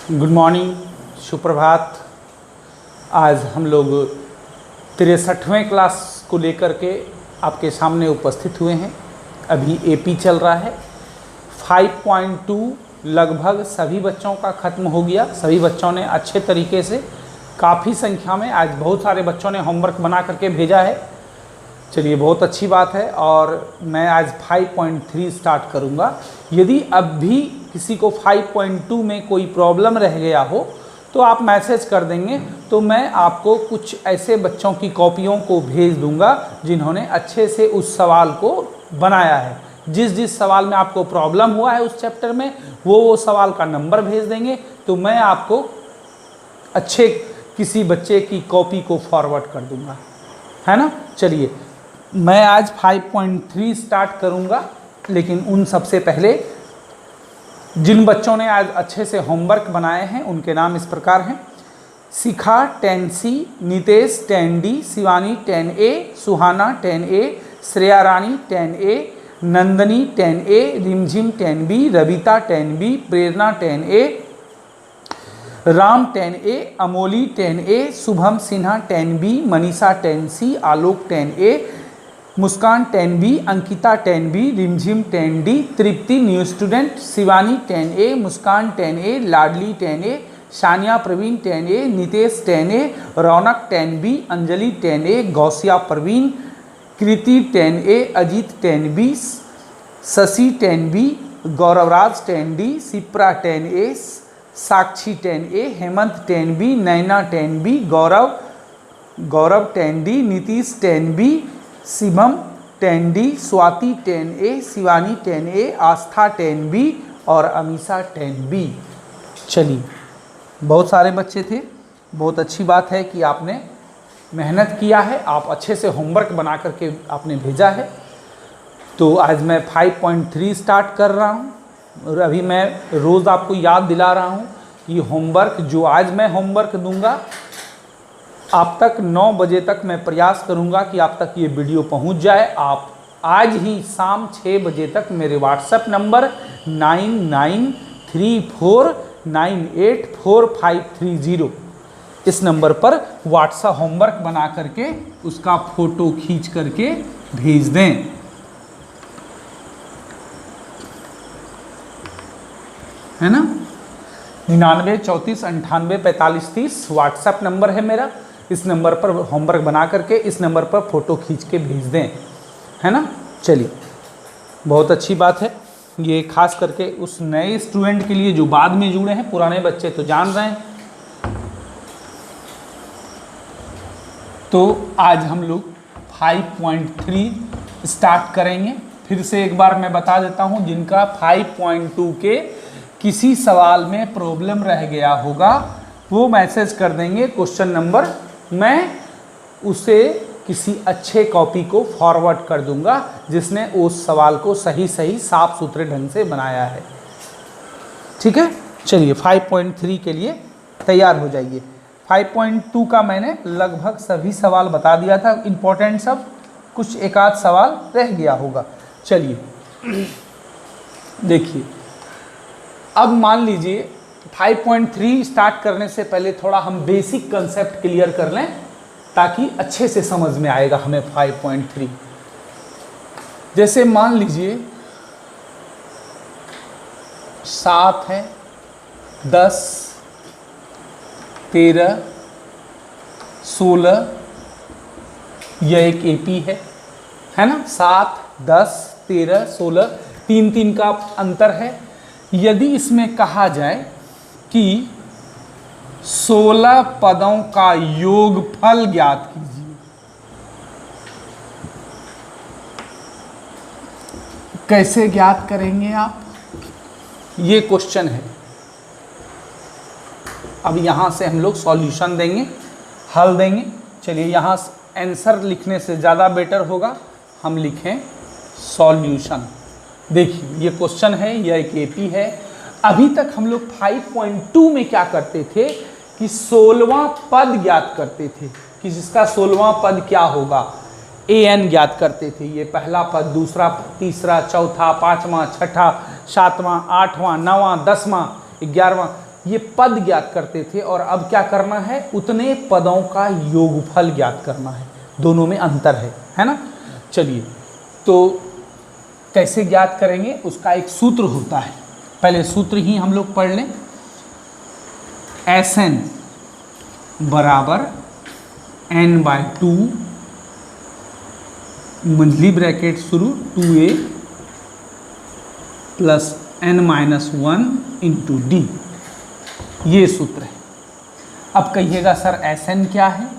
Good morning, सुप्रभात। आज हम लोग 63वें क्लास को लेकर के आपके सामने उपस्थित हुए हैं। अभी एपी चल रहा है। 5.2 लगभग सभी बच्चों का ख़त्म हो गया। सभी बच्चों ने अच्छे तरीके से, काफ़ी संख्या में, आज बहुत सारे बच्चों ने होमवर्क बना करके भेजा है। चलिए, बहुत अच्छी बात है। और मैं आज 5.3 स्टार्ट करूँगा। यदि अब भी किसी को 5.2 में कोई प्रॉब्लम रह गया हो तो आप मैसेज कर देंगे, तो मैं आपको कुछ ऐसे बच्चों की कॉपियों को भेज दूंगा जिन्होंने अच्छे से उस सवाल को बनाया है। जिस सवाल में आपको प्रॉब्लम हुआ है उस चैप्टर में, वो सवाल का नंबर भेज देंगे, तो मैं आपको अच्छे किसी बच्चे की कॉपी को फॉरवर्ड कर दूंगा, है ना। चलिए, मैं आज 5.3 स्टार्ट करूंगा, लेकिन उन सबसे पहले जिन बच्चों ने आज अच्छे से होमवर्क बनाए हैं उनके नाम इस प्रकार हैं। शिखा 10C, Nitesh 10D, Shivani 10A, सुहाना 10A, श्रेया रानी 10A, नंदनी 10A, रिमझिम 10B, रविता 10B, प्रेरणा 10A, Ram 10A, Amoli 10A, Shubham Sinha 10B, Manisha 10C, आलोक 10A, मुस्कान 10B, Ankita 10B, Rimjhim 10D, Tripti new student, Shivani 10A, Muskan 10A, Ladli 10A, Sania Praveen 10A, Nitesh 10A, Raunak 10B, Anjali 10A, Gausiya Praveen, Kriti 10A, Ajeet 10B, Shashi 10B, Gauravraj 10D, Shipra 10A, Sakshi 10A, Hemant 10B, Naina 10B, Gaurav 10D, Nitish 10B, Shivam 10D, Swati 10A, Shivani 10A, Astha 10B और Amisha 10B। चलिए, बहुत सारे बच्चे थे। बहुत अच्छी बात है कि आपने मेहनत किया है, आप अच्छे से होमवर्क बना करके आपने भेजा है। तो आज मैं 5.3 स्टार्ट कर रहा हूँ और अभी मैं रोज़ आपको याद दिला रहा हूँ कि होमवर्क जो आज मैं होमवर्क दूंगा आप तक 9 बजे तक मैं प्रयास करूंगा कि आप तक ये वीडियो पहुंच जाए। आप आज ही शाम 6 बजे तक मेरे व्हाट्सएप नंबर 9934984530 इस नंबर पर व्हाट्सएप होमवर्क बना करके उसका फ़ोटो खींच करके भेज दें, है ना। 99 34 98 45 30 व्हाट्सएप नंबर है मेरा। इस नंबर पर होमवर्क बना करके इस नंबर पर फ़ोटो खींच के भेज दें, है ना। चलिए, बहुत अच्छी बात है। ये खास करके उस नए स्टूडेंट के लिए जो बाद में जुड़े हैं, पुराने बच्चे तो जान रहे हैं। तो आज हम लोग 5.3 स्टार्ट करेंगे। फिर से एक बार मैं बता देता हूँ, जिनका 5.2 के किसी सवाल में प्रॉब्लम रह गया होगा वो मैसेज कर देंगे क्वेश्चन नंबर, मैं उसे किसी अच्छे कॉपी को फॉरवर्ड कर दूंगा जिसने उस सवाल को सही साफ सुथरे ढंग से बनाया है। ठीक है, चलिए 5.3 के लिए तैयार हो जाइए। 5.2 का मैंने लगभग सभी सवाल बता दिया था, इम्पोर्टेंट सब। कुछ एक आध सवाल रह गया होगा। चलिए देखिए, अब मान लीजिए 5.3 स्टार्ट करने से पहले थोड़ा हम बेसिक कंसेप्ट क्लियर कर लें ताकि अच्छे से समझ में आएगा हमें 5.3। जैसे मान लीजिए 7 है, 10, 13, 16, यह एक एपी है ना। 7, 10, 13, 16, 3 का अंतर है। यदि इसमें कहा जाए कि 16 पदों का योगफल ज्ञात कीजिए, कैसे ज्ञात करेंगे आप, ये क्वेश्चन है। अब यहां से हम लोग सॉल्यूशन देंगे, हल देंगे। चलिए, यहां आंसर लिखने से ज़्यादा बेटर होगा हम लिखें सॉल्यूशन। देखिए, ये क्वेश्चन है, यह एक एपी है। अभी तक हम लोग 5.2 में क्या करते थे कि 16वां पद ज्ञात करते थे कि जिसका 16वां पद क्या होगा, an ज्ञात करते थे। ये पहला पद, दूसरा पद, तीसरा, चौथा, 5वां, 6ठा, 7वां, 8वां, 9वां, 10वां, 11वां, ये पद ज्ञात करते थे और अब क्या करना है, उतने पदों का योगफल ज्ञात करना है। दोनों में अंतर है ना। चलिए तो कैसे ज्ञात करेंगे, उसका एक सूत्र होता है। पहले सूत्र ही हम लोग पढ़ लें। Sn बराबर n/2 मंझली ब्रैकेट शुरू 2a plus n-1 into D, ये सूत्र है। अब कहिएगा सर Sn क्या है?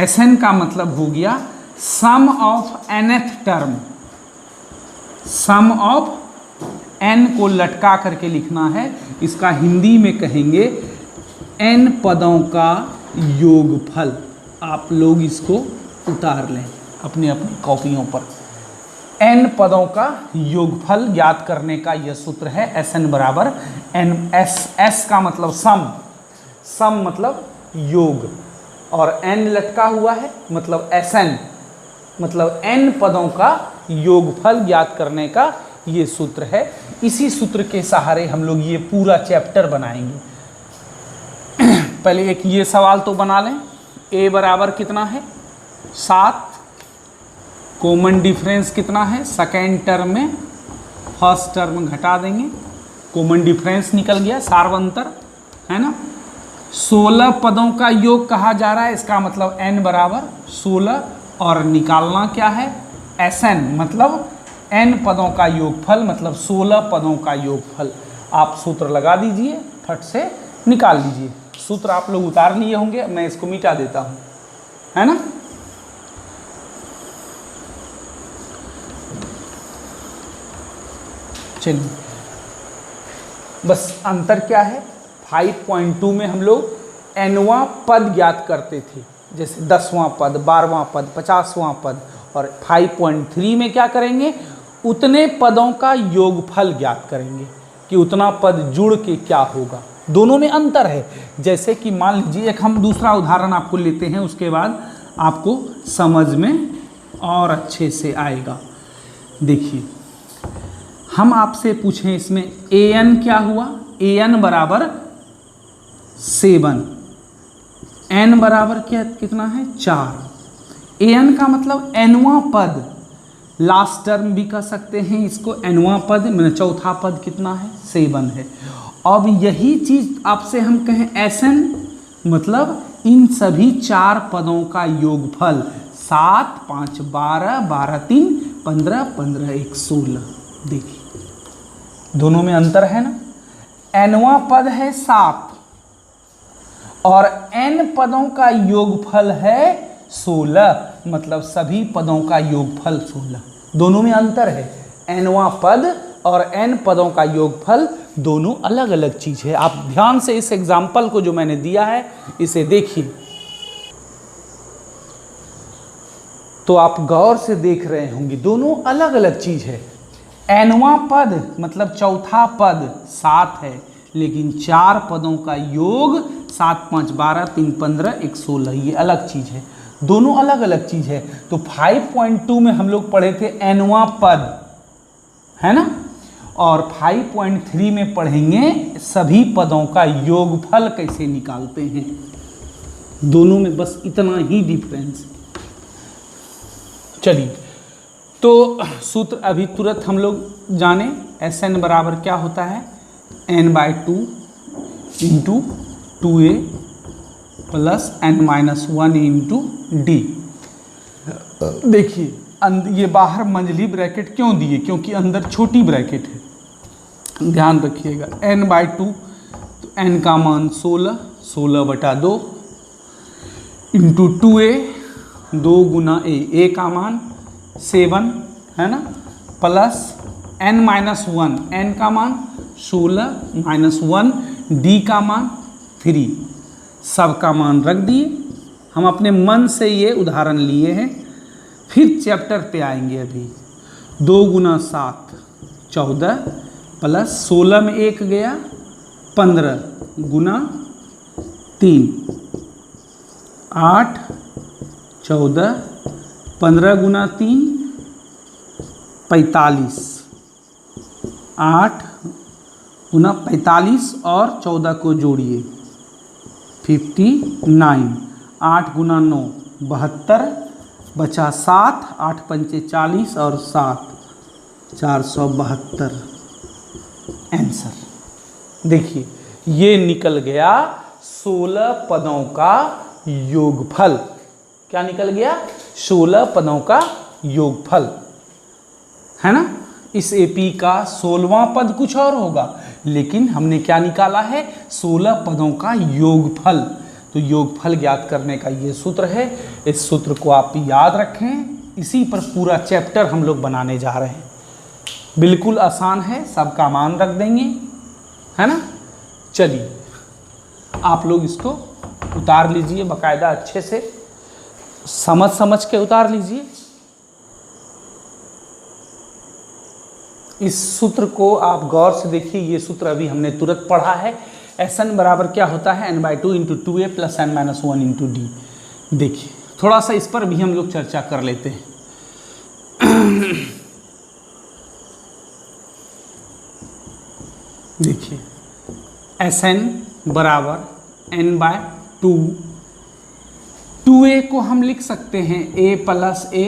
Sn का मतलब हो गया sum of nth term. Sum of n को लटका करके लिखना है, इसका हिंदी में कहेंगे n पदों का योगफल। आप लोग इसको उतार लें अपनी अपनी कॉपियों पर। n पदों का योगफल ज्ञात करने का यह सूत्र है। Sn बराबर n, s का मतलब सम, सम मतलब योग, और n लटका हुआ है मतलब Sn, मतलब n पदों का योगफल ज्ञात करने का ये सूत्र है। इसी सूत्र के सहारे हम लोग ये पूरा चैप्टर बनाएंगे। पहले एक ये सवाल तो बना लें। a बराबर कितना है 7, कॉमन डिफरेंस कितना है, सेकेंड टर्म में फर्स्ट टर्म घटा देंगे, कॉमन डिफरेंस निकल गया, सार्वंतर है ना। 16 पदों का योग कहा जा रहा है, इसका मतलब n बराबर 16, और निकालना क्या है Sn, मतलब n पदों का योगफल, मतलब 16 पदों का योगफल। आप सूत्र लगा दीजिए, फट से निकाल लीजिए। सूत्र आप लोग उतार लिए होंगे, मैं इसको मिटा देता हूँ, है ना। चलिए, बस अंतर क्या है, 5.2 में हम लोग nवां पद ज्ञात करते थे, जैसे 10वां पद, 12वां पद, 50वां पद, और 5.3 में क्या करेंगे, उतने पदों का योगफल ज्ञात करेंगे कि उतना पद जुड़ के क्या होगा। दोनों में अंतर है। जैसे कि मान लीजिए, एक हम दूसरा उदाहरण आपको लेते हैं, उसके बाद आपको समझ में और अच्छे से आएगा। देखिए, हम आपसे पूछें इसमें an क्या हुआ, an बराबर 7, n बराबर क्या कितना है 4। an का मतलब nवां पद, लास्ट टर्म भी कह सकते हैं इसको, nवां पद मैंने चौथा पद कितना है 7 है। अब यही चीज आपसे हम कहें Sn, मतलब इन सभी 4 पदों का योगफल, 7, 5, 12, 12, 3, 15, 15, 1, 16। देखिए, दोनों में अंतर है ना। nवां पद है 7 और n पदों का योगफल है 16, मतलब सभी पदों का योगफल 16। दोनों में अंतर है। nवां पद और n पदों का योगफल दोनों अलग अलग चीज है। आप ध्यान से इस एग्जाम्पल को जो मैंने दिया है इसे देखिए, तो आप गौर से देख रहे होंगे, दोनों अलग अलग चीज है। nवां पद मतलब चौथा पद 7 है, लेकिन 4 पदों का योग 7, 5, 12, 3, 15, 1, 16, ये अलग चीज है। दोनों अलग अलग चीज है। तो 5.2 में हम लोग पढ़े थे nवां पद, है ना, और 5.3 में पढ़ेंगे सभी पदों का योगफल कैसे निकालते हैं। दोनों में बस इतना ही डिफरेंस। चलिए, तो सूत्र अभी तुरंत हम लोग जाने। Sn बराबर क्या होता है, n/2 into 2a plus n-1 into D. देखिए, ये बाहर मंझली ब्रैकेट क्यों दिए, क्योंकि अंदर छोटी ब्रैकेट है, ध्यान रखिएगा। n/2, तो n का मान 16, 16/2 इंटू 2a, 2 गुना a का मान 7, है ना, प्लस n-1, n का मान 16 माइनस 1, d का मान 3, सब का मान रख दिए। हम अपने मन से ये उदाहरण लिए हैं, फिर चैप्टर पे आएंगे। अभी 2 गुना 7 14 प्लस 16 में 1 गया 15 गुना 3 8 14 15 गुना 3 45 8 45 और 14 को जोड़िए 59, 8 गुना 9 72, बचा 7, 8 पंचे 40 और 7 472 आंसर। देखिए ये निकल गया 16 पदों का योगफल। क्या निकल गया? 16 पदों का योगफल, है ना। इस एपी का 16वां पद कुछ और होगा, लेकिन हमने क्या निकाला है? 16 पदों का योगफल। तो योगफल ज्ञात करने का ये सूत्र है। इस सूत्र को आप याद रखें। इसी पर पूरा चैप्टर हम लोग बनाने जा रहे हैं। बिल्कुल आसान है, सबका मान रख देंगे, है ना। चलिए आप लोग इसको उतार लीजिए, बाकायदा अच्छे से समझ के उतार लीजिए। इस सूत्र को आप गौर से देखिए। ये सूत्र अभी हमने तुरंत पढ़ा है। Sn बराबर क्या होता है? n/2 into 2a plus n-1 into D. देखिए थोड़ा सा इस पर भी हम लोग चर्चा कर लेते हैं। देखिए Sn बराबर n/2, 2a को हम लिख सकते हैं a प्लस a,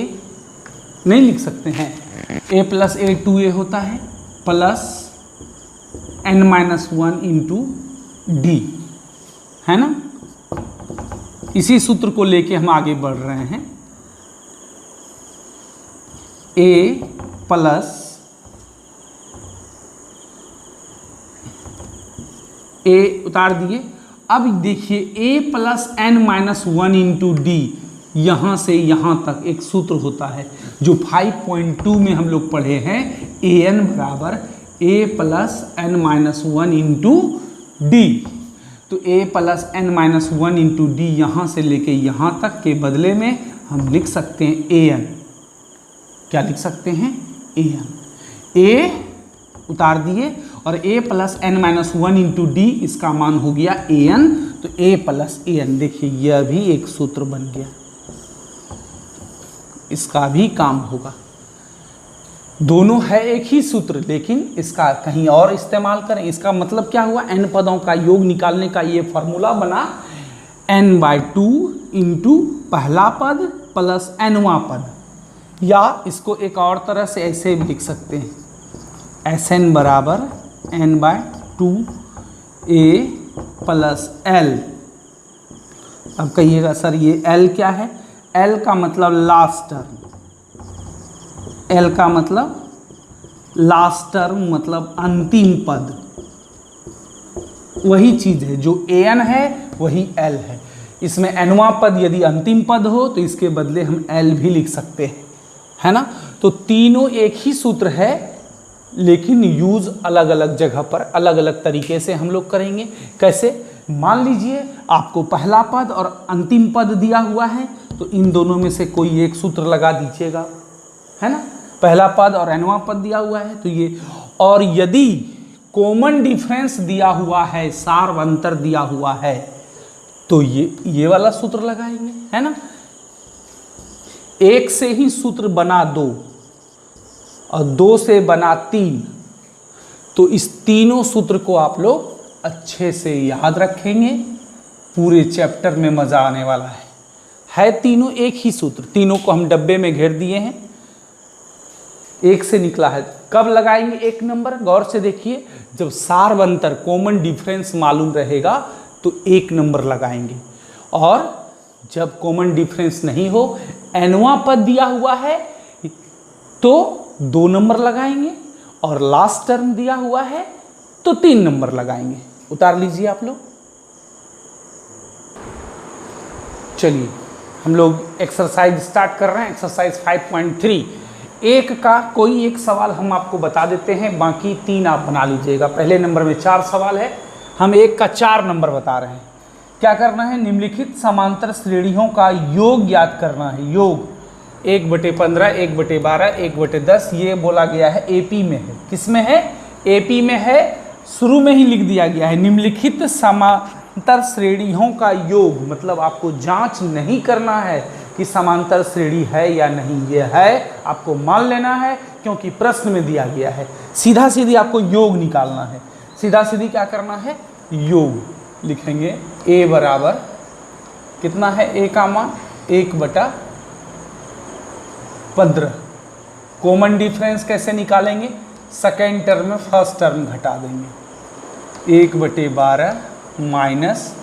नहीं लिख सकते हैं, a प्लस a 2a होता है, प्लस n-1 इंटू डी, है ना। इसी सूत्र को लेके हम आगे बढ़ रहे हैं। a प्लस a उतार दिए। अब देखिए a plus n-1 into D, यहाँ से यहाँ तक एक सूत्र होता है जो 5.2 में हम लोग पढ़े हैं। an बराबर a plus n-1 into D. तो a plus n-1 into D यहाँ से लेके यहाँ तक के बदले में हम लिख सकते हैं an। क्या लिख सकते हैं? an। a उतार दिए और a plus n-1 into D, इसका मान हो गया an। तो a प्लस an, देखिए यह भी एक सूत्र बन गया, इसका भी काम होगा। दोनों है एक ही सूत्र, लेकिन इसका कहीं और इस्तेमाल करें। इसका मतलब क्या हुआ? n पदों का योग निकालने का ये फॉर्मूला बना n/2 इंटू पहला पद प्लस nवां पद, या इसको एक और तरह से ऐसे भी लिख सकते हैं, Sn बराबर n/2 a प्लस l। अब कहिएगा सर ये l क्या है? l का मतलब लास्ट टर्म, l का मतलब लास्ट टर्म मतलब अंतिम पद। वही चीज़ है जो an है वही l है। इसमें nवां पद यदि अंतिम पद हो तो इसके बदले हम l भी लिख सकते हैं, है ना। तो तीनों एक ही सूत्र है, लेकिन यूज़ अलग अलग जगह पर अलग अलग तरीके से हम लोग करेंगे। कैसे? मान लीजिए आपको पहला पद और अंतिम पद दिया हुआ है, तो इन दोनों में से कोई एक सूत्र लगा दीजिएगा, है ना। पहला पद और nवां पद दिया हुआ है तो ये, और यदि कॉमन डिफरेंस दिया हुआ है, सार अंतर दिया हुआ है, तो ये वाला सूत्र लगाएंगे, है ना। एक से ही सूत्र बना 2 और 2 से बना 3, तो इस तीनों सूत्र को आप लोग अच्छे से याद रखेंगे। पूरे चैप्टर में मज़ा आने वाला है तीनों एक ही सूत्र। तीनों को हम डब्बे में घेर दिए हैं, एक से निकला है। कब लगाएंगे 1 नंबर? गौर से देखिए, जब सार अंतर कॉमन डिफरेंस मालूम रहेगा तो 1 नंबर लगाएंगे, और जब कॉमन डिफरेंस नहीं हो, nवां पद दिया हुआ है तो 2 नंबर लगाएंगे, और लास्ट टर्म दिया हुआ है तो 3 नंबर लगाएंगे। उतार लीजिए आप लोग। चलिए हम लोग एक्सरसाइज स्टार्ट कर रहे हैं। एक्सरसाइज 5.3। एक का कोई एक सवाल हम आपको बता देते हैं, बाकी 3 आप बना लीजिएगा। पहले नंबर में 4 सवाल है, हम एक का 4 नंबर बता रहे हैं। क्या करना है? निम्नलिखित समांतर श्रेणियों का योग ज्ञात करना है। योग 1/15, 1/12, 1/10, ये बोला गया है एपी में है। किस में है? एपी में है। शुरू में ही लिख दिया गया है निम्नलिखित समांतर श्रेणियों का योग, मतलब आपको जांच नहीं करना है कि समांतर श्रेणी है या नहीं। ये है, आपको मान लेना है क्योंकि प्रश्न में दिया गया है। सीधा सीधी आपको योग निकालना है। सीधा सीधी क्या करना है, योग लिखेंगे। a बराबर कितना है, a का मान 1/15। कॉमन डिफरेंस कैसे निकालेंगे, सेकेंड टर्म में फर्स्ट टर्म घटा देंगे। 1/12 माइनस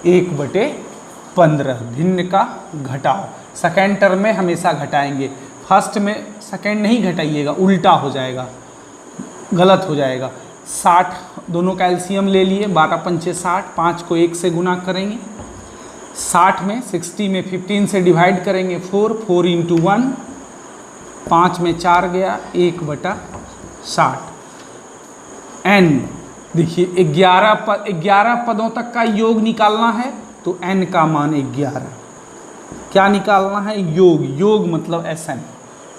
1/15, भिन्न का घटाव। सेकेंड टर्म में हमेशा घटाएंगे, फर्स्ट में सेकेंड नहीं घटाइएगा, उल्टा हो जाएगा, गलत हो जाएगा। 60 दोनों का एलसीएम ले लिए, 12 पंचे 60, 5 को 1 से गुना करेंगे। 60 में 60 में 15 से डिवाइड करेंगे, 4 इंटू 1, 5 में 4 गया, 1/60। n देखिए 11 पदों तक का योग निकालना है तो n का मान 11। क्या निकालना है, योग मतलब Sn।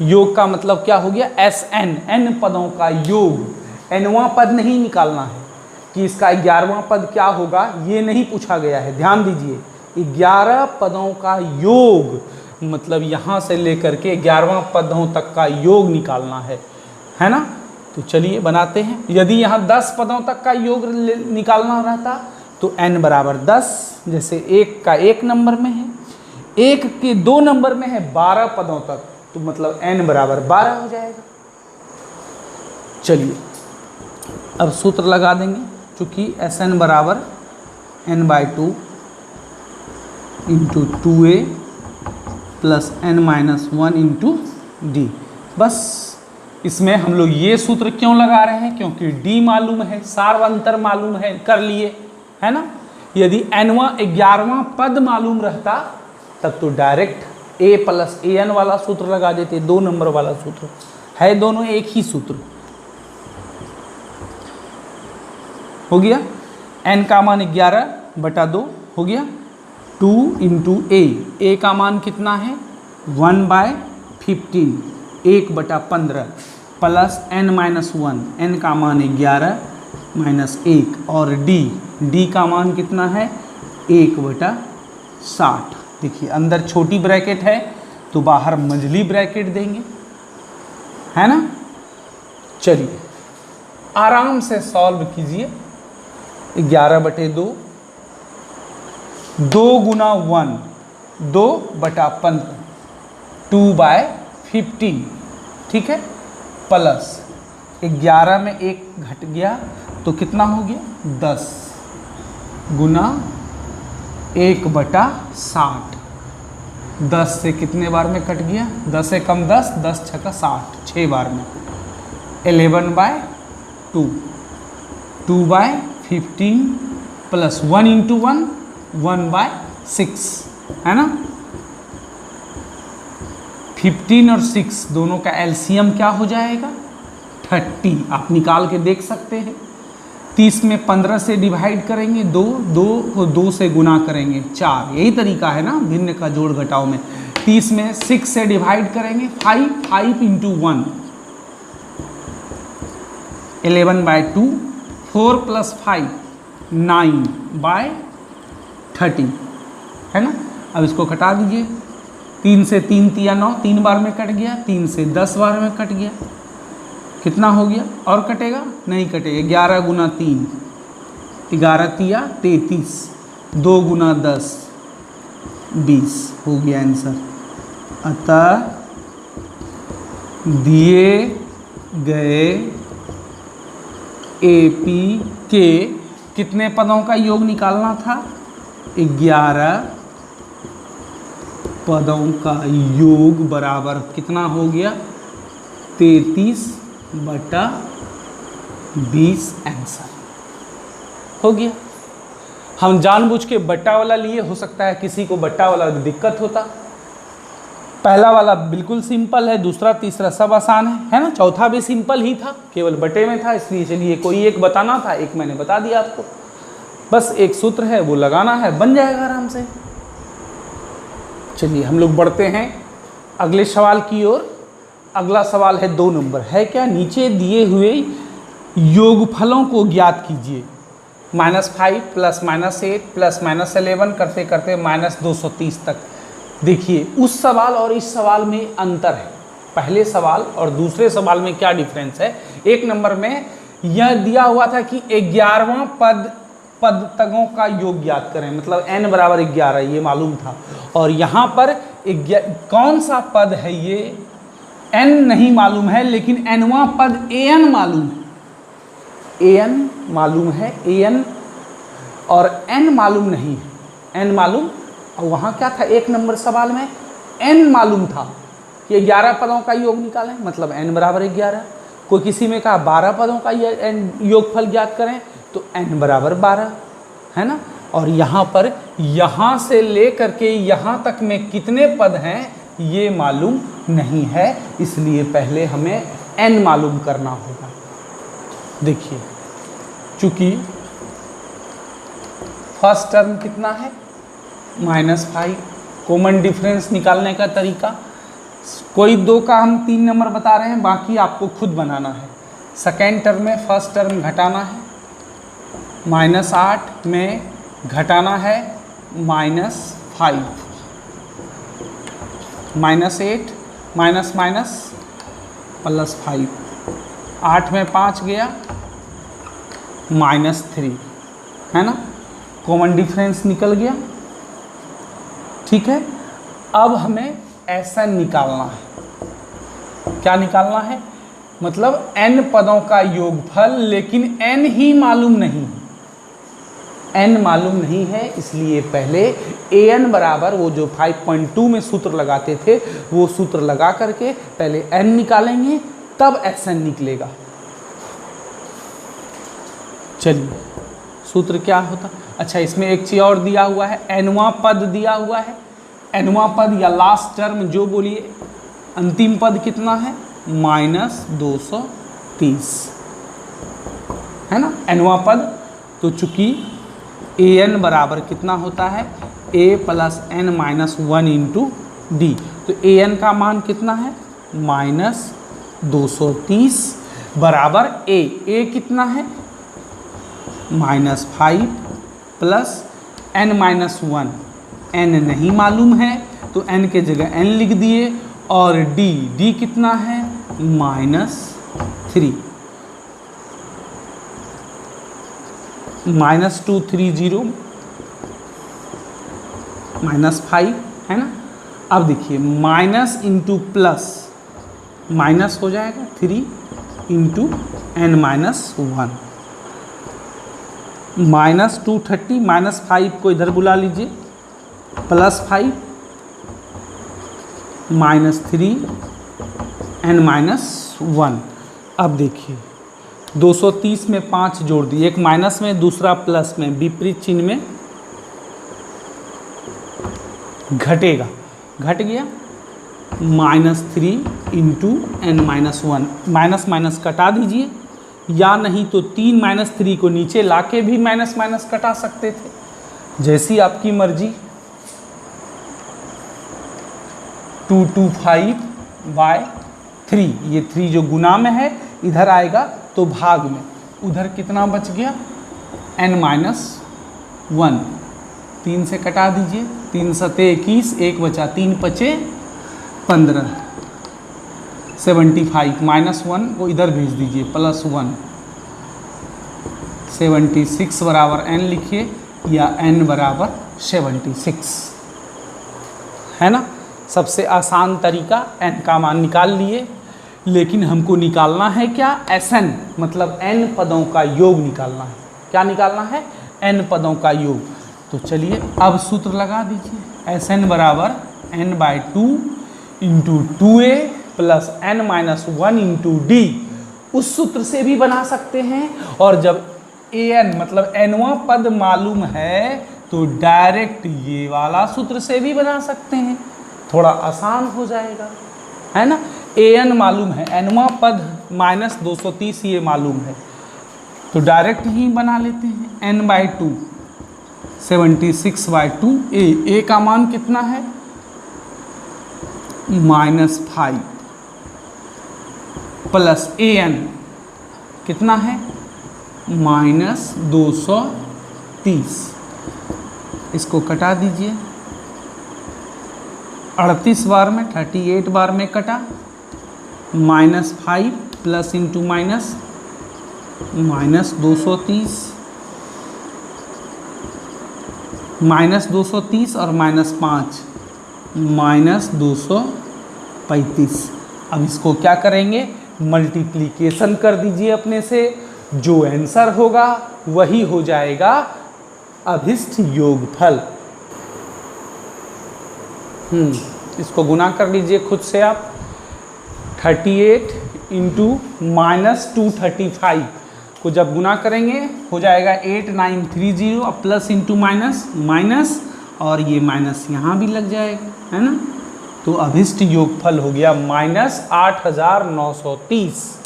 योग का मतलब क्या हो गया, Sn, n पदों का योग। nवां पद नहीं निकालना है कि इसका 11वां पद क्या होगा, ये नहीं पूछा गया है। ध्यान दीजिए, 11 पदों का योग मतलब यहाँ से लेकर के 11वां पदों तक का योग निकालना है ना। तो चलिए बनाते हैं। यदि यहाँ 10 पदों तक का योग निकालना रहता तो n बराबर 10, जैसे 1 का 1 नंबर में है, 1 के 2 नंबर में है 12 पदों तक, तो मतलब n बराबर 12 हो जाएगा। चलिए अब सूत्र लगा देंगे, चूँकि Sn बराबर n/2 into 2a plus n-1 into d। बस इसमें हम लोग ये सूत्र क्यों लगा रहे हैं, क्योंकि d मालूम है, सार्वंतर मालूम है, कर लिए है ना। यदि n वां 11वां पद मालूम रहता तब तो डायरेक्ट a प्लस an वाला सूत्र लगा देते, 2 नंबर वाला सूत्र है, दोनों एक ही सूत्र हो गया। n का मान 11/2 हो गया। 2 इंटू a का मान कितना है 1/15, 1/15 प्लस n-1, n का मान 11 माइनस 1, और d का मान कितना है 1/60। देखिए अंदर छोटी ब्रैकेट है तो बाहर मंझली ब्रैकेट देंगे, है ना। चलिए आराम से सॉल्व कीजिए। 11/2, 2 गुना 1 2/15, 2/15, ठीक है, प्लस 11 में 1 घट गया तो कितना हो गया 10 गुना 1/60। 10 से कितने बार में कट गया, 10 से कम 10, 10 छक्का 60, 6 बार में। 11/2, 2/15 प्लस 1 इंटू 1, 1/6, है ना। 15 और 6 दोनों का एलसीएम क्या हो जाएगा 30। आप निकाल के देख सकते हैं। 30 में 15 से डिवाइड करेंगे 2, 2 को 2 से गुना करेंगे 4। यही तरीका है ना भिन्न का जोड़ घटाव में। 30 में 6 से डिवाइड करेंगे 5, 5 इंटू 1, 11/2, 4 प्लस 5 9/30, है ना। अब इसको कटा दीजिए। 3 से 3 तिया 9, 3 बार में कट गया। 3 से 10 बार में कट गया, कितना हो गया, और कटेगा नहीं कटेगा। 11 गुना 3, 11 तिया 33, 2 गुना 10 20 हो गया आंसर। अतः दिए गए एपी के कितने पदों का योग निकालना था, 11 पदों का योग बराबर कितना हो गया 33/20 आंसर हो गया। हम जानबूझ के बट्टा वाला लिए, हो सकता है किसी को बट्टा वाला दिक्कत होता। पहला वाला बिल्कुल सिंपल है, दूसरा तीसरा सब आसान है ना। चौथा भी सिंपल ही था, केवल बटे में था, इसलिए चलिए कोई एक बताना था, एक मैंने बता दिया आपको। बस एक सूत्र है वो लगाना है, बन जाएगा आराम से। चलिए हम लोग बढ़ते हैं अगले सवाल की ओर। अगला सवाल है 2 नंबर, है क्या, नीचे दिए हुए योगफलों को ज्ञात कीजिए। -5 प्लस -8 प्लस -11 करते करते -230 तक। देखिए उस सवाल और इस सवाल में अंतर है। पहले सवाल और दूसरे सवाल में क्या डिफरेंस है। एक नंबर में यह दिया हुआ था कि 11वां पदतकों का योग ज्ञात करें, मतलब n बराबर 11 ये मालूम था। और यहाँ पर कौन सा पद है ये n नहीं मालूम है, लेकिन nवां पद an मालूम है, an मालूम है, an और n मालूम नहीं है, n मालूम। और वहाँ क्या था 1 नंबर सवाल में n मालूम था कि 11 पदों का योग निकालें, मतलब n बराबर 11। कोई किसी में कहा 12 पदों का योगफल ज्ञात करें तो n बराबर 12 है ना। और यहाँ पर यहाँ से ले करके यहाँ तक में कितने पद हैं ये मालूम नहीं है, इसलिए पहले हमें n मालूम करना होगा। देखिए चूंकि फर्स्ट टर्म कितना है -5, कॉमन डिफरेंस निकालने का तरीका कोई दो का हम 3 नंबर बता रहे हैं, बाकी आपको खुद बनाना है। सेकेंड टर्म में फर्स्ट टर्म घटाना है, -8 में घटाना है -5, -8 माइनस माइनस +5, 8 में 5 गया -3 है ना, कॉमन डिफरेंस निकल गया। ठीक है, अब हमें ऐसा निकालना है। क्या निकालना है? मतलब n पदों का योगफल, लेकिन n ही मालूम नहीं, n मालूम नहीं है, इसलिए पहले an बराबर वो जो 5.2 में सूत्र लगाते थे वो सूत्र लगा करके पहले n निकालेंगे, तब xn निकलेगा। चलिए सूत्र क्या होता? अच्छा, इसमें एक चीज़ और दिया हुआ है, nवां पद दिया हुआ है। nवां पद या लास्ट टर्म जो बोलिए, अंतिम पद कितना है -230 है ना, nवां पद। तो चूंकि an बराबर कितना होता है a + n - 1 × d, तो an का मान कितना है -230 बराबर a कितना है -5 + n - 1, n नहीं मालूम है तो n के जगह n लिख दिए, और d कितना है -3, -230 -5 है ना। अब देखिए माइनस इंटू प्लस, माइनस हो जाएगा 3 × n - 1, -230 -5 को इधर बुला लीजिए, +5 -3 n - 1। अब देखिए 230 में 5 जोड़ दिए, एक माइनस में दूसरा प्लस में, विपरीत चिन्ह में घटेगा, घट गया -3 × n - 1, माइनस माइनस कटा दीजिए, या नहीं तो 3 -3 को नीचे लाके भी माइनस माइनस कटा सकते थे, जैसी आपकी मर्जी। 225/3, ये 3 जो गुना में है इधर आएगा तो भाग में, उधर कितना बच गया n - 1, 3 से कटा दीजिए, 3 × 21, 1 बचा, 3 × 5 = 15, 75 -1 को इधर भेज दीजिए, +1, 76 बराबर n लिखिए, या n बराबर 76 है ना। सबसे आसान तरीका, n का मान निकाल लिए, लेकिन हमको निकालना है क्या Sn, मतलब n पदों का योग निकालना है। क्या निकालना है? n पदों का योग। तो चलिए अब सूत्र लगा दीजिए, Sn बराबर n/2 × 2a + n - 1 × d, उस सूत्र से भी बना सकते हैं। और जब an मतलब nवां पद मालूम है तो डायरेक्ट ये वाला सूत्र से भी बना सकते हैं, थोड़ा आसान हो जाएगा, है ना। an मालूम है, nवां पद -230 ये मालूम है, तो डायरेक्ट ही बना लेते हैं। n/2 76/2 a का मान कितना है -5 प्लस an कितना है -230, इसको कटा दीजिए, 38 बार में 38 बार में कटा, -5 प्लस इंटू माइनस -230 और -5 -235। अब इसको क्या करेंगे, मल्टीप्लिकेशन कर दीजिए अपने से, जो आंसर होगा वही हो जाएगा अभिष्ट योगफल। इसको गुना कर लीजिए खुद से आप। 38 इंटू -235 को जब गुना करेंगे हो जाएगा 8930, अब प्लस इंटू माइनस माइनस, और ये माइनस यहाँ भी लग जाएगा, है ना। तो अभिष्ट योगफल हो गया -8930,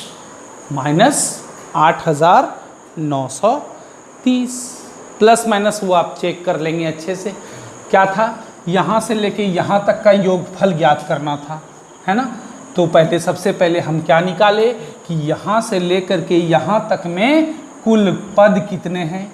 -8930। प्लस माइनस वो आप चेक कर लेंगे अच्छे से। क्या था, यहाँ से लेके यहाँ तक का योगफल ज्ञात करना था, है ना। तो पहले सबसे पहले हम क्या निकाले कि यहाँ से लेकर के यहाँ तक में कुल पद कितने हैं।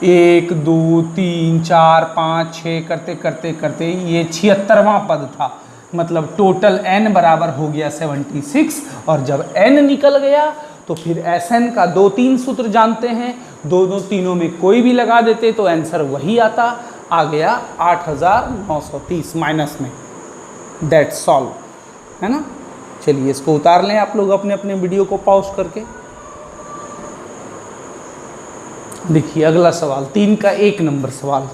1 2 3 4 5 6 करते करते करते ये 76वां पद था। मतलब टोटल n बराबर हो गया 76। और जब n निकल गया तो फिर Sn का 2-3 सूत्र जानते हैं, दोनों तीनों में कोई भी लगा देते तो आंसर वही आता, आ गया 8930 माइनस में। दैट सॉल्व, है ना। चलिए इसको उतार लें आप लोग अपने अपने वीडियो को पॉज करके। देखिए अगला सवाल, 3 का 1 नंबर सवाल।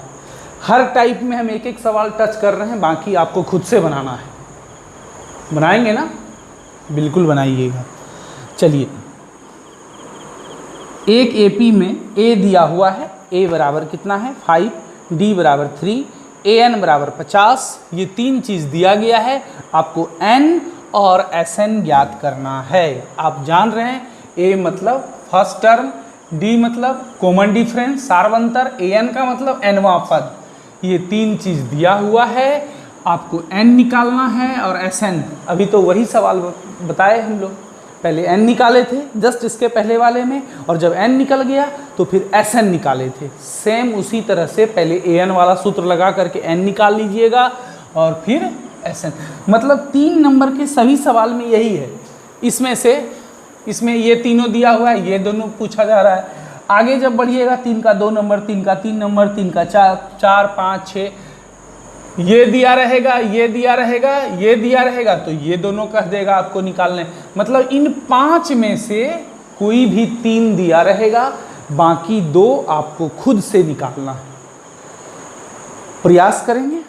हर टाइप में हम एक एक सवाल टच कर रहे हैं, बाकी आपको खुद से बनाना है। बनाएंगे ना, बिल्कुल बनाइएगा। चलिए, एक एपी में ए दिया हुआ है, ए बराबर कितना है 5, डी बराबर 3, an बराबर 50। ये 3 चीज़ दिया गया है, आपको n और Sn ज्ञात करना है। आप जान रहे हैं a मतलब फर्स्ट टर्म, d मतलब कॉमन डिफरेंस सार्वंतर, an का मतलब nवां पद। ये 3 चीज़ दिया हुआ है, आपको n निकालना है और Sn। अभी तो वही सवाल बताए हम लोग, पहले n निकाले थे जस्ट इसके पहले वाले में, और जब n निकल गया तो फिर Sn निकाले थे। सेम उसी तरह से पहले an वाला सूत्र लगा करके n निकाल लीजिएगा और फिर Sn। मतलब 3 नंबर के सभी सवाल में यही है। इसमें ये तीनों दिया हुआ है, ये दोनों पूछा जा रहा है। आगे जब बढ़िएगा 3 का 2 नंबर, 3 का 3 नंबर, 3 का 4 5 6, ये दिया रहेगा, ये दिया रहेगा, ये दिया रहेगा, तो ये दोनों कह देगा आपको निकालने। मतलब इन 5 में से कोई भी 3 दिया रहेगा, बाकी 2 आपको खुद से निकालना है। प्रयास करेंगे।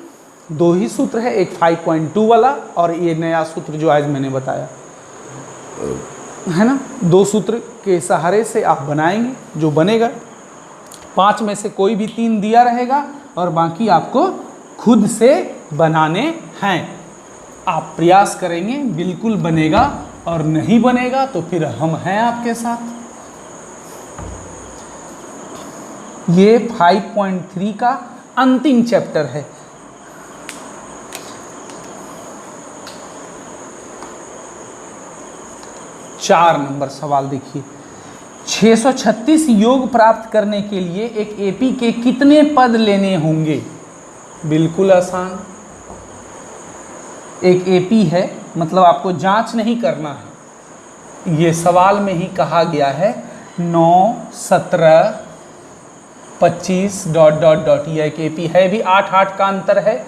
2 ही सूत्र है, एक 5.2 वाला और ये नया सूत्र जो आज मैंने बताया, है ना। 2 सूत्र के सहारे से आप बनाएंगे, जो बनेगा 5 में से कोई भी 3 दिया रहेगा और बाकी आपको खुद से बनाने हैं। आप प्रयास करेंगे, बिल्कुल बनेगा, और नहीं बनेगा तो फिर हम हैं आपके साथ। ये 5.3 का अंतिम चैप्टर है। चार नंबर सवाल देखिए, 636 योग प्राप्त करने के लिए एक एपी के कितने पद लेने होंगे। बिल्कुल आसान। एक एपी है, मतलब आपको जांच नहीं करना है, ये सवाल में ही कहा गया है 9 17 25 ... यह एक एपी है भी, 8 का अंतर है।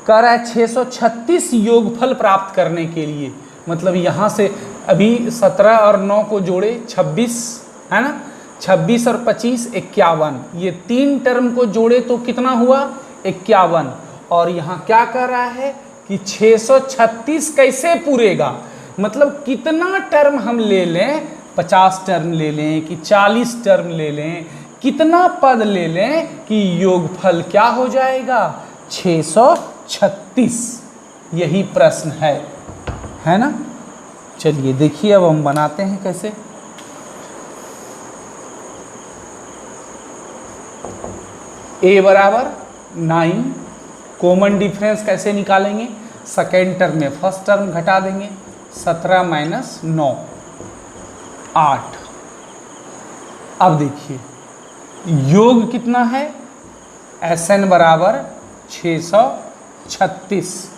कह रहा है 636 योगफल प्राप्त करने के लिए, मतलब यहाँ से अभी 17 और 9 को जोड़े 26, है ना। 26 और 25 51, ये 3 टर्म को जोड़े तो कितना हुआ 51। और यहाँ क्या कर रहा है कि 636 कैसे पूरेगा, मतलब कितना टर्म हम ले लें, 50 टर्म ले लें कि 40 टर्म ले लें, कितना पद ले लें कि योगफल क्या हो जाएगा 636। यही प्रश्न है ना। चलिए देखिए अब हम बनाते हैं कैसे। a बराबर 9, कॉमन डिफरेंस कैसे निकालेंगे, सेकेंड टर्म में फर्स्ट टर्म घटा देंगे, 17 - 9 8। अब देखिए योग कितना है, Sn बराबर 636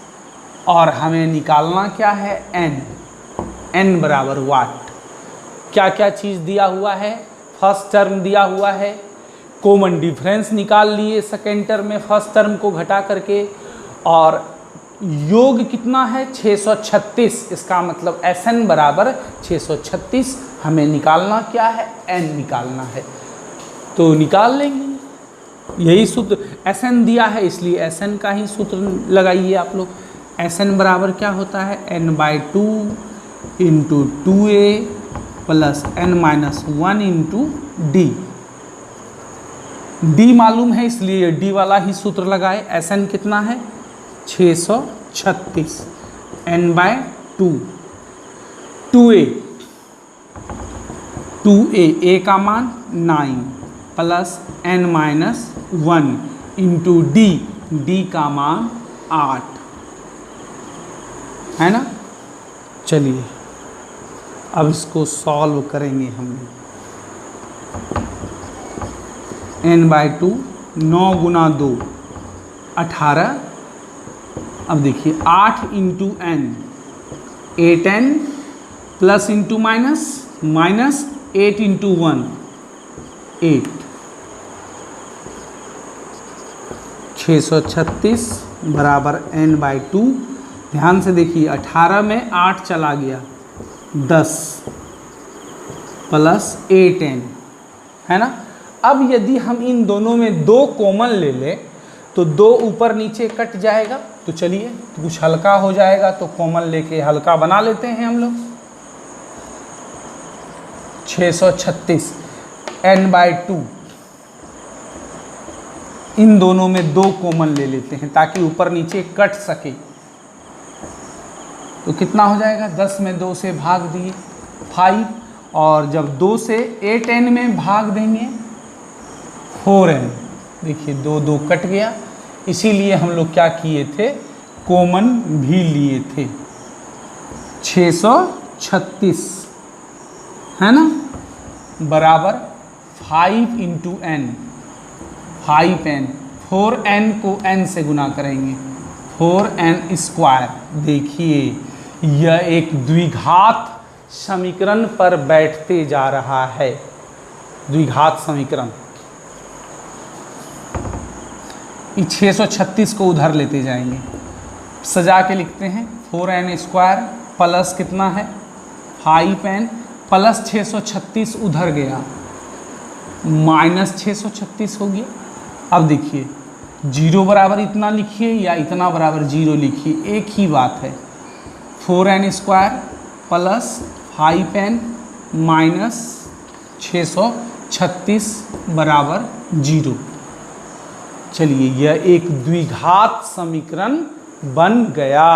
और हमें निकालना क्या है n बराबर वाट। क्या क्या चीज़ दिया हुआ है, फर्स्ट टर्म दिया हुआ है, कॉमन डिफरेंस निकाल लिए सेकेंड टर्म में फर्स्ट टर्म को घटा करके, और योग कितना है 636, इसका मतलब Sn बराबर 636 हमें निकालना क्या है, n निकालना है, तो निकाल लेंगे। यही सूत्र Sn दिया है इसलिए Sn का ही सूत्र लगाइए आप लोग। Sn बराबर क्या होता है, n/2 into 2a plus n-1 into d। d मालूम है इसलिए d वाला ही सूत्र लगाए। Sn कितना है 636, n/2, 2a a का मान 9 प्लस n-1 इंटू d का मान 8 है ना। चलिए अब इसको सॉल्व करेंगे हम। n/2 9 गुना 2 18। अब देखिए 8 into n 8n plus into minus 8 into 1 8। 636 बराबर n/2। ध्यान से देखिए 18 में 8 चला गया 10 प्लस 8n है ना। अब यदि हम इन दोनों में 2 कॉमन ले लें तो 2 ऊपर नीचे कट जाएगा, तो चलिए तो कुछ हल्का हो जाएगा, तो कॉमन लेके हल्का बना लेते हैं हम लोग। 636 n/2, इन दोनों में 2 कॉमन ले लेते हैं ताकि ऊपर नीचे कट सके, तो कितना हो जाएगा 10 में 2 से भाग दिए 5, और जब 2 से 8n में भाग देंगे 4n। देखिए 2 2 कट गया, इसीलिए हम लोग क्या किए थे, कॉमन भी लिए थे। 636 है ना बराबर 5 इंटू n, 5n, 4n को n से गुना करेंगे 4n स्क्वायर। देखिए यह एक द्विघात समीकरण पर बैठते जा रहा है, द्विघात समीकरण। इस 636 को उधर लेते जाएंगे, सजा के लिखते हैं 4n स्क्वायर प्लस कितना है 5n प्लस 636 उधर गया माइनस 636 हो गया। अब देखिए 0 बराबर इतना लिखिए या इतना बराबर 0 लिखिए, एक ही बात है। 4n square plus 5n minus 636 बराबर 0। चलिए यह एक द्विघात समीकरण बन गया।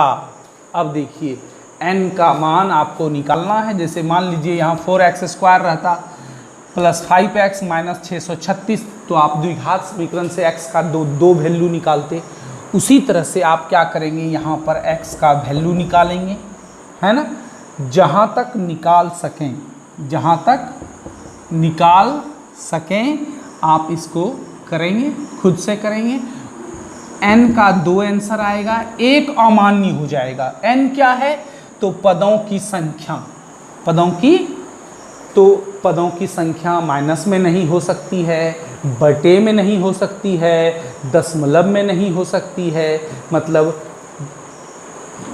अब देखिए n का मान आपको निकालना है। जैसे मान लीजिए यहाँ 4x स्क्वायर रहता प्लस 5x माइनस 636, तो आप द्विघात समीकरण से x का दो वैल्यू निकालते। उसी तरह से आप क्या करेंगे, यहाँ पर x का वैल्यू निकालेंगे, है ना, जहाँ तक निकाल सकें, जहाँ तक निकाल सकें आप इसको करेंगे, खुद से करेंगे। n का 2 आंसर आएगा, एक अमान्य हो जाएगा। n क्या है, तो पदों की संख्या, पदों की संख्या माइनस में नहीं हो सकती है, बटे में नहीं हो सकती है, दशमलव में नहीं हो सकती है,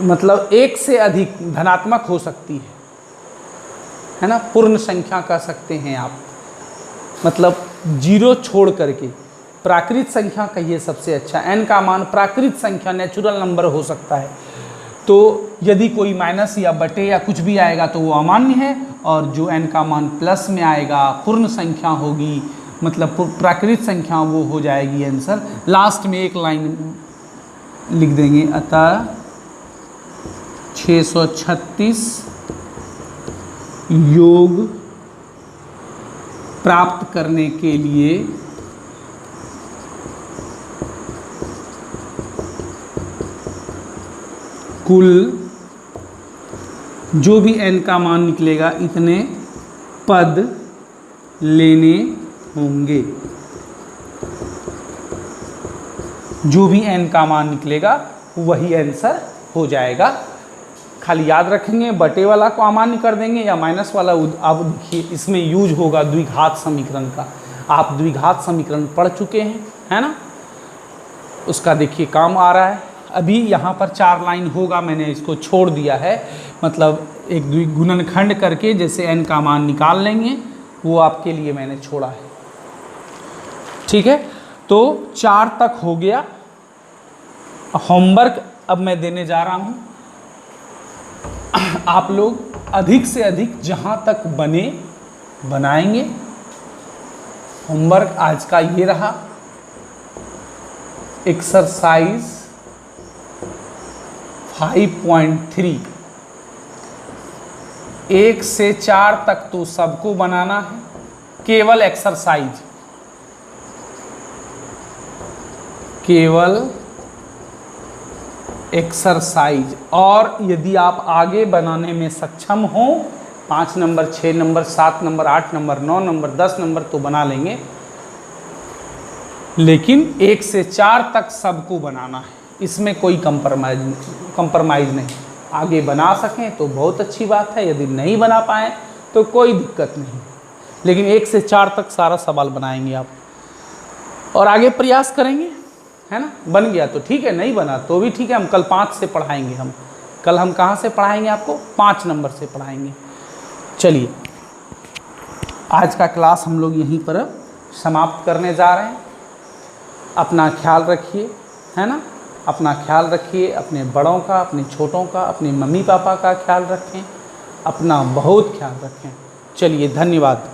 मतलब एक से अधिक धनात्मक हो सकती है ना, पूर्ण संख्या कह सकते हैं आप, मतलब 0 छोड़ करके। प्राकृत संख्या कहिए सबसे अच्छा। n का मान प्राकृत संख्या नेचुरल नंबर हो सकता है, तो यदि कोई माइनस या बटे या कुछ भी आएगा तो वो अमान्य है, और जो n का मान प्लस में आएगा पूर्ण संख्या होगी, मतलब प्राकृत संख्या, वो हो जाएगी आंसर। लास्ट में एक लाइन लिख देंगे, अतः 636 योग प्राप्त करने के लिए कुल जो भी n का मान निकलेगा इतने पद लेने होंगे। जो भी n का मान निकलेगा वही आंसर हो जाएगा। खाली याद रखेंगे, बटे वाला को अमान्य कर देंगे या माइनस वाला। अब देखिए इसमें यूज होगा द्विघात समीकरण का। आप द्विघात समीकरण पढ़ चुके हैं, है ना, उसका देखिए काम आ रहा है। अभी यहाँ पर 4 लाइन होगा, मैंने इसको छोड़ दिया है, मतलब एक गुणनखंड करके जैसे n का मान निकाल लेंगे, वो आपके लिए मैंने छोड़ा है। ठीक है, तो 4 तक हो गया। होमवर्क अब मैं देने जा रहा हूँ, आप लोग अधिक से अधिक जहाँ तक बने बनाएंगे। होमवर्क आज का ये रहा, एक्सरसाइज 5.3 1 से 4 तक तो सबको बनाना है, केवल एक्सरसाइज, केवल एक्सरसाइज। और यदि आप आगे बनाने में सक्षम हो, 5 number, 6 number, 7 number, 8 number, 9 number, 10 number तो बना लेंगे, लेकिन 1 से 4 तक सबको बनाना है, इसमें कोई कंप्रोमाइज़ नहीं। आगे बना सकें तो बहुत अच्छी बात है, यदि नहीं बना पाएँ तो कोई दिक्कत नहीं, लेकिन 1 से 4 तक सारा सवाल बनाएंगे आप और आगे प्रयास करेंगे, है ना। बन गया तो ठीक है, नहीं बना तो भी ठीक है, हम कल 5 से पढ़ाएंगे। कल हम कहाँ से पढ़ाएंगे आपको? 5 नंबर से पढ़ाएंगे। चलिए, आज का क्लास हम लोग यहीं पर समाप्त करने जा रहे हैं। अपना ख्याल रखिए, है ना, अपना ख्याल रखिए, अपने बड़ों का, अपने छोटों का, अपने मम्मी पापा का ख्याल रखें, अपना बहुत ख्याल रखें। चलिए, धन्यवाद।